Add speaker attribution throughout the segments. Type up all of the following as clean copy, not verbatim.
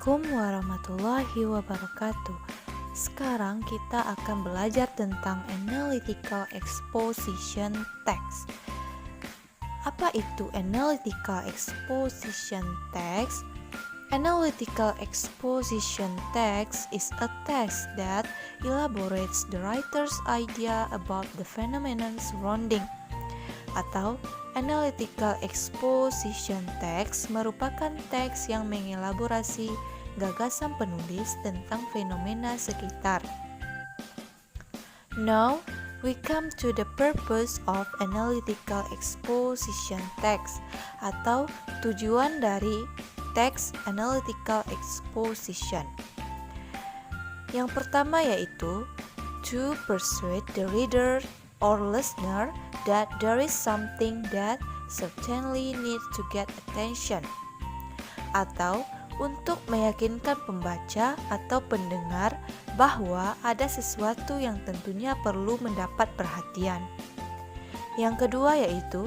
Speaker 1: Assalamualaikum warahmatullahi wabarakatuh. Sekarang kita akan belajar tentang analytical exposition text. Apa itu analytical exposition text? Analytical exposition text is a text that elaborates the writer's idea about the phenomenon surrounding. Atau analytical exposition text merupakan teks yang mengelaborasi gagasan penulis tentang fenomena sekitar. Now, we come to the purpose of analytical exposition text atau tujuan dari teks analytical exposition. Yang pertama yaitu to persuade the reader or listener that there is something that certainly needs to get attention, atau untuk meyakinkan pembaca atau pendengar bahwa ada sesuatu yang tentunya perlu mendapat perhatian. Yang kedua yaitu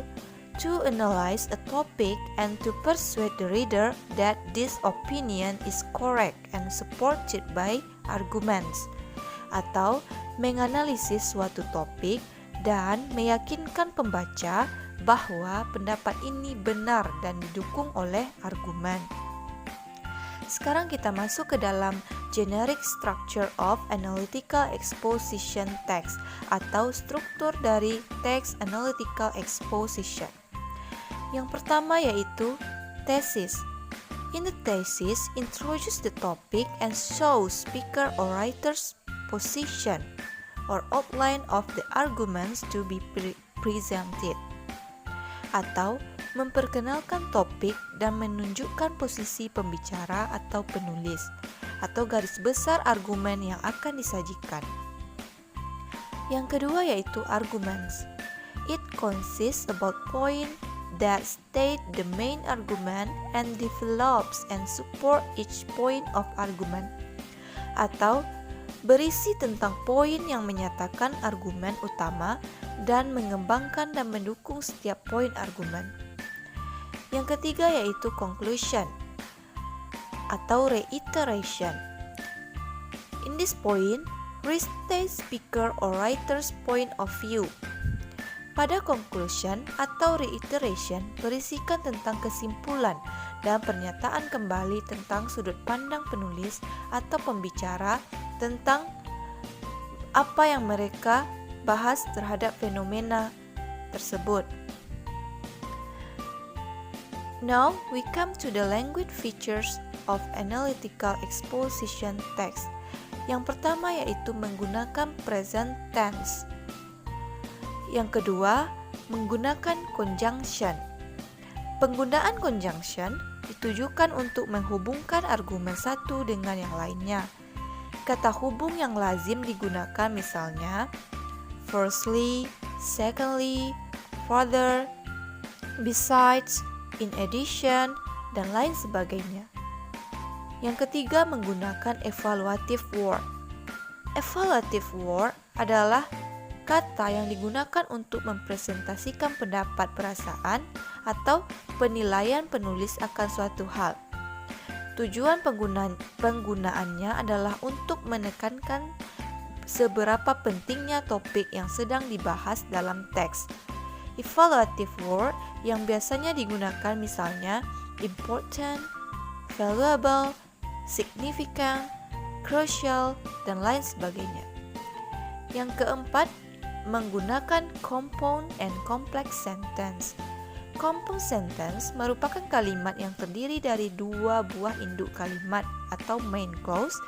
Speaker 1: to analyze a topic and to persuade the reader that this opinion is correct and supported by arguments, atau menganalisis suatu topik dan meyakinkan pembaca bahwa pendapat ini benar dan didukung oleh argumen. Sekarang kita masuk ke dalam generic structure of analytical exposition text atau struktur dari teks analytical exposition. Yang pertama yaitu thesis. In the thesis, introduce the topic and show speaker or writer's position or outline of the arguments to be presented, atau memperkenalkan topik dan menunjukkan posisi pembicara atau penulis, atau garis besar argumen yang akan disajikan. Yang kedua yaitu arguments. It consists about point that state the main argument and develops and support each point of argument, atau berisi tentang poin yang menyatakan argumen utama dan mengembangkan dan mendukung setiap poin argumen. Yang ketiga yaitu conclusion atau reiteration. In this point, restate speaker or writer's point of view. Pada conclusion atau reiteration berisikan tentang kesimpulan dan pernyataan kembali tentang sudut pandang penulis atau pembicara tentang apa yang mereka bahas terhadap fenomena tersebut. Now we come to the language features of analytical exposition text. Yang pertama yaitu menggunakan present tense. Yang kedua, menggunakan conjunction. Penggunaan conjunction ditujukan untuk menghubungkan argumen satu dengan yang lainnya. Kata hubung yang lazim digunakan misalnya firstly, secondly, further, besides, in addition, dan lain sebagainya. Yang ketiga menggunakan evaluative word. Evaluative word adalah kata yang digunakan untuk mempresentasikan pendapat perasaan atau penilaian penulis akan suatu hal. Tujuan penggunaannya adalah untuk menekankan seberapa pentingnya topik yang sedang dibahas dalam teks. Evaluative word yang biasanya digunakan misalnya important, valuable, significant, crucial, dan lain sebagainya. Yang keempat, menggunakan compound and complex sentence. Compound sentence merupakan kalimat yang terdiri dari dua buah induk kalimat atau main clause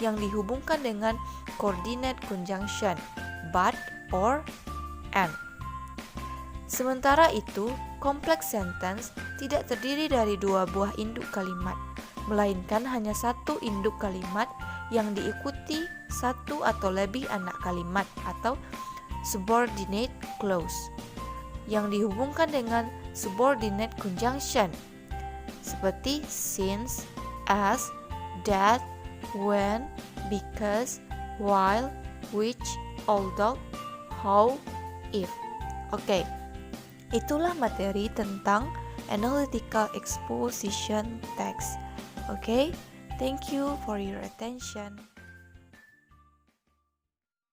Speaker 1: yang dihubungkan dengan coordinate conjunction but or and. Sementara itu, complex sentence tidak terdiri dari dua buah induk kalimat, melainkan hanya satu induk kalimat yang diikuti satu atau lebih anak kalimat atau subordinate clause yang dihubungkan dengan subordinate conjunction seperti since, as, that, when, because, while, which, although, how, if. Oke, itulah materi tentang analytical exposition text. Oke, Thank you for your attention.